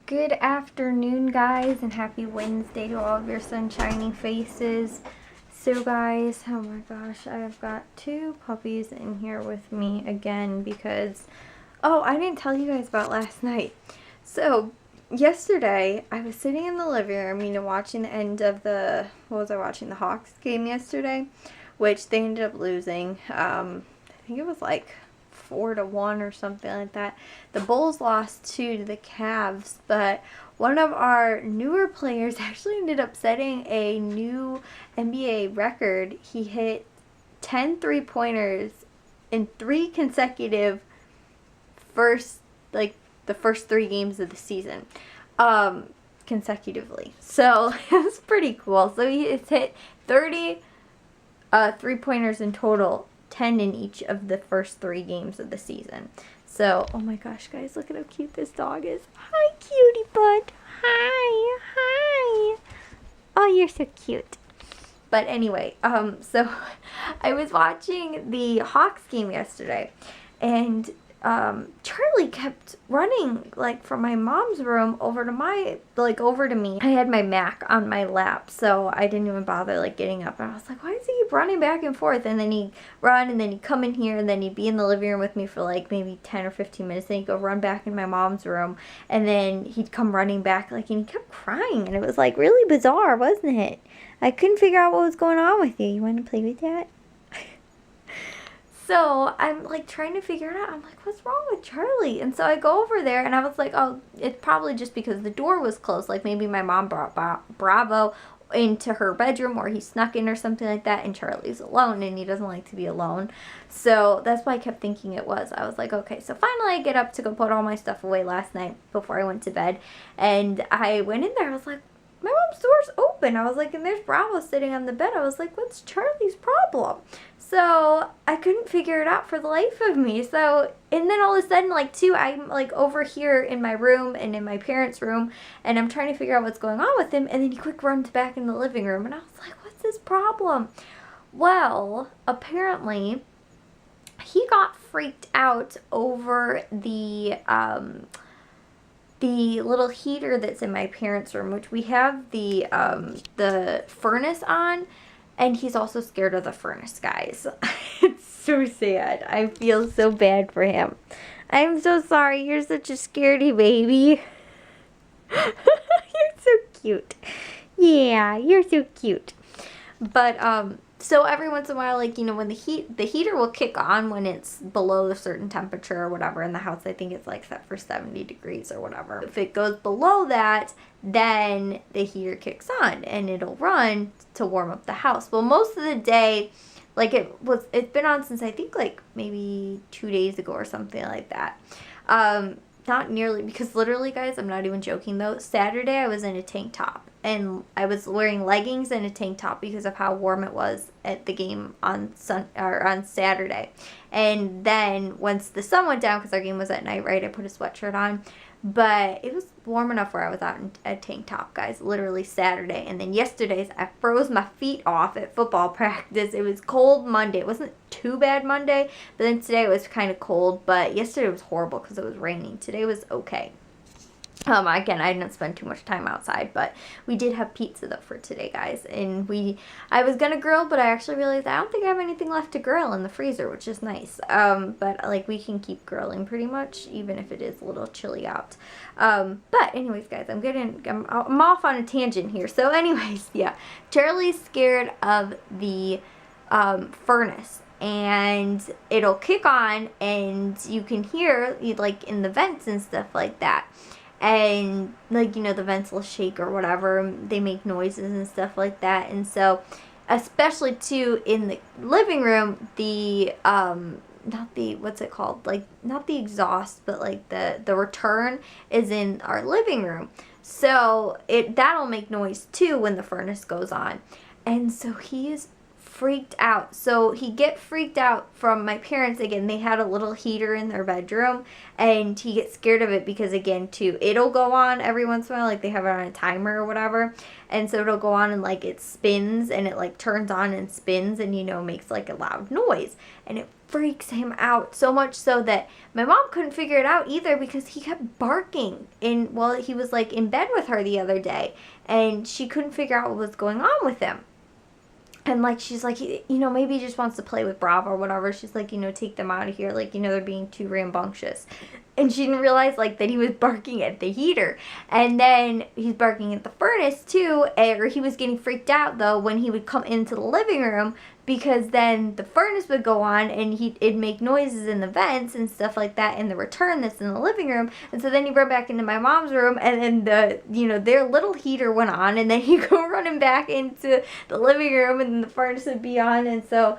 Good afternoon, guys, and happy Wednesday to all of your sunshiny faces. So, guys, oh my gosh, I've got two puppies in here with me again because, oh, I didn't tell you guys about last night. So, yesterday, I was sitting in the living room, watching the end of the Hawks game yesterday, which they ended up losing. I think it was like 4-1 or something like that. The Bulls lost 2 to the Cavs, but one of our newer players actually ended up setting a new NBA record. He hit 10 3-pointers in 3 consecutive the first 3 games of the season, consecutively. So it was pretty cool. So he has hit 30 3-pointers in total, 10 in each of the first 3 games of the season. So, oh my gosh, guys, look at how cute this dog is. Hi, cutie butt. Hi. Oh, you're so cute. But anyway, so I was watching the Hawks game yesterday, and Charlie kept running from my mom's room over to me. I had my Mac on my lap, so I didn't even bother getting up. And I was like, why does he keep running back and forth? And then he'd run, and then he'd come in here, and then he'd be in the living room with me for maybe 10 or 15 minutes. Then he'd go run back in my mom's room, and then he'd come running back, and he kept crying, and it was really bizarre, wasn't it? I couldn't figure out what was going on with you. You want to play with that? So I'm trying to figure it out. I'm like, what's wrong with Charlie? And so I go over there, and I was like, oh, it's probably just because the door was closed. Maybe my mom brought Bravo into her bedroom, or he snuck in or something like that, and Charlie's alone, and he doesn't like to be alone. So that's why I kept thinking it was. I was like, okay. So finally I get up to go put all my stuff away last night before I went to bed, and I went in there. I was like, my mom's door's open. I was like, and there's Bravo sitting on the bed. I was like, what's Charlie's problem? So I couldn't figure it out for the life of me. So, and then all of a sudden, I'm over here in my room and in my parents' room, and I'm trying to figure out what's going on with him, and then he quick runs back in the living room, and I was like, what's his problem? Well, apparently, he got freaked out over the little heater that's in my parents' room, which we have the furnace on, and he's also scared of the furnace, guys. It's so sad. I feel so bad for him. I'm so sorry. You're such a scaredy baby. You're so cute. Yeah, you're so cute. But so every once in a while, when the heater will kick on when it's below a certain temperature or whatever in the house. I think it's set for 70 degrees or whatever. If it goes below that, then the heater kicks on and it'll run to warm up the house. Well, most of the day, it's been on since I think maybe 2 days ago or something like that. Not nearly, because literally, guys, I'm not even joking though, Saturday I was in a tank top, and I was wearing leggings and a tank top because of how warm it was at the game on Saturday. And then once the sun went down, because our game was at night, right, I put a sweatshirt on. But it was warm enough where I was out in a tank top, guys, literally Saturday. And then yesterday's, I froze my feet off at football practice. It was cold Monday. It wasn't too bad Monday, but then today it was kind of cold. But yesterday was horrible because it was raining. Today was okay. Again, I didn't spend too much time outside, but we did have pizza though for today, guys. And I was gonna grill, but I actually realized I don't think I have anything left to grill in the freezer, which is nice. But we can keep grilling pretty much, even if it is a little chilly out. But anyways, guys, I'm off on a tangent here. So anyways, yeah, Charlie's scared of the furnace. And it'll kick on, and you can hear in the vents and stuff like that. And the vents will shake or whatever. They make noises and stuff like that. And so, especially too in the living room, not the what's it called? Not the exhaust, but the return is in our living room. So that'll make noise too when the furnace goes on. And so he is freaked out. So he get freaked out from my parents. Again, they had a little heater in their bedroom, and he gets scared of it because, again, too, it'll go on every once in a while, like they have it on a timer or whatever, and so it'll go on and like it spins, and it like turns on and spins, and makes like a loud noise, and it freaks him out so much so that my mom couldn't figure it out either, because he kept barking while he was like in bed with her the other day, and she couldn't figure out what was going on with him. And, like, she's like, maybe he just wants to play with Bravo or whatever. She's like, take them out of here. Like, they're being too rambunctious. And she didn't realize, like, that he was barking at the heater. And then he's barking at the furnace, too. Or he was getting freaked out, though, when he would come into the living room, because then the furnace would go on and it'd make noises in the vents and stuff like that in the return that's in the living room. And so then he'd run back into my mom's room, and then their little heater went on, and then he'd go running back into the living room, and then the furnace would be on. And so,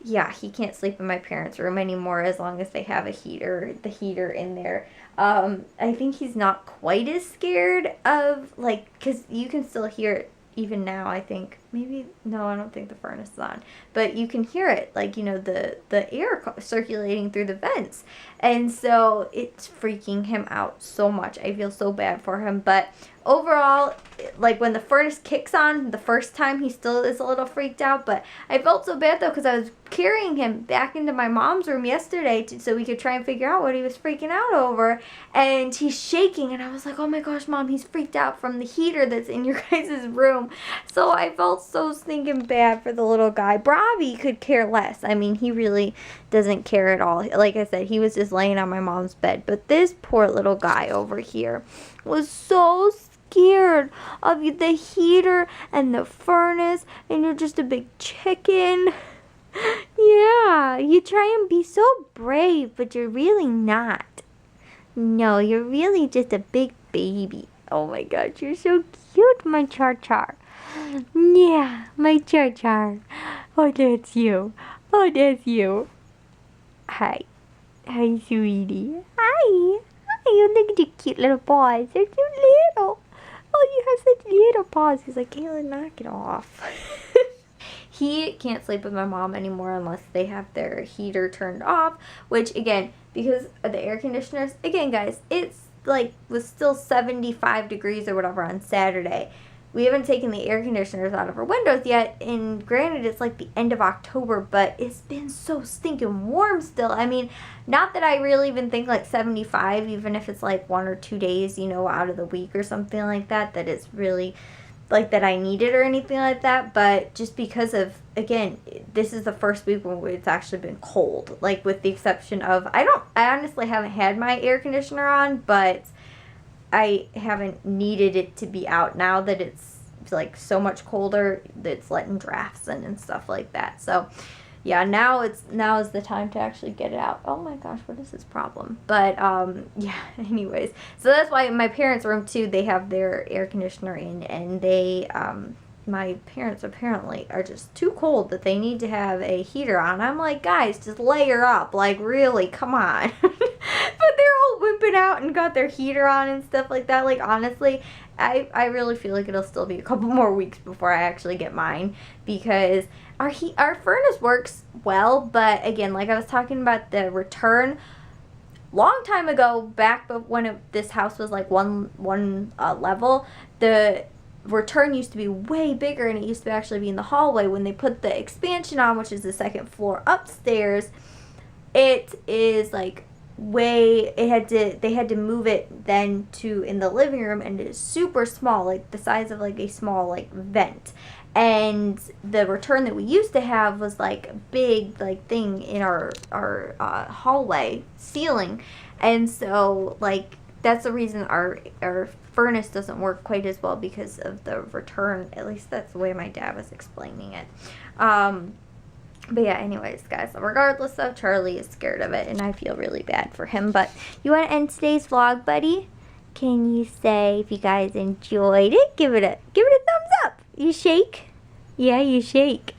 yeah, he can't sleep in my parents' room anymore as long as they have the heater in there. I think he's not quite as scared of, like, because you can still hear it even now, I think. Maybe, no, I don't think the furnace is on. But you can hear it, like, the air circulating through the vents. And so it's freaking him out so much. I feel so bad for him. But overall, like, when the furnace kicks on the first time, he still is a little freaked out. But I felt so bad, though, because I was carrying him back into my mom's room yesterday so we could try and figure out what he was freaking out over. And he's shaking, and I was like, oh my gosh, Mom, he's freaked out from the heater that's in your guys' room. So I felt so stinking bad for the little guy. Bravi could care less. I mean, he really doesn't care at all. Like I said, he was just laying on my mom's bed. But this poor little guy over here was so scared of the heater and the furnace, and you're just a big chicken. Yeah, you try and be so brave, but you're really not. No, you're really just a big baby. Oh my gosh, you're so cute, my Char-Char. Yeah, my Char-Char. Oh, that's you. Oh, that's you. Hi. Hi, sweetie. Hi. Hi, look at your cute little paws. They're so little. Oh, you have such little paws. He's like, Kayla, knock it off. He can't sleep with my mom anymore unless they have their heater turned off, which, again, because of the air conditioners, again, guys, it's like was still 75 degrees or whatever on Saturday. We haven't taken the air conditioners out of our windows yet, and granted, it's like the end of October, but it's been so stinking warm still. I mean, not that I really even think like 75, even if it's like 1 or 2 days, out of the week or something like that, that it's really like that I need it or anything like that, but just because of, again, this is the first week when it's actually been cold, like with the exception of, I honestly haven't had my air conditioner on, but I haven't needed it to be out now that it's like so much colder that it's letting drafts in and stuff like that. So yeah, now is the time to actually get it out. Oh my gosh, what is this problem? But yeah, anyways, so that's why in my parents' room too, they have their air conditioner in, and they my parents apparently are just too cold that they need to have a heater on. I'm like, guys, just layer up, like, really, come on. But they're all wimping out and got their heater on and stuff like that. Like, honestly, I really feel like it'll still be a couple more weeks before I actually get mine, because our furnace works well, but again, like I was talking about the return, long time ago, back when this house was like one level, the return used to be way bigger, and it used to actually be in the hallway. When they put the expansion on, which is the second floor upstairs, it is like they had to move it then to in the living room, and it is super small, like the size of like a small like vent. And the return that we used to have was like a big like thing in our hallway ceiling, and so like that's the reason our furnace doesn't work quite as well, because of the return. At least that's the way my dad was explaining it. But yeah, anyways, guys, regardless though, Charlie is scared of it, and I feel really bad for him. But you want to end today's vlog, buddy? Can you say, if you guys enjoyed it, give it a thumbs up. You shake? Yeah, you shake.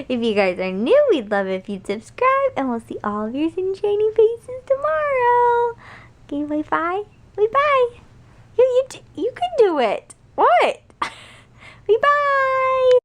If you guys are new, we'd love it if you'd subscribe, and we'll see all of your sunshiny faces tomorrow. Can you wave bye? Wave bye. You can do it. What? Bye bye.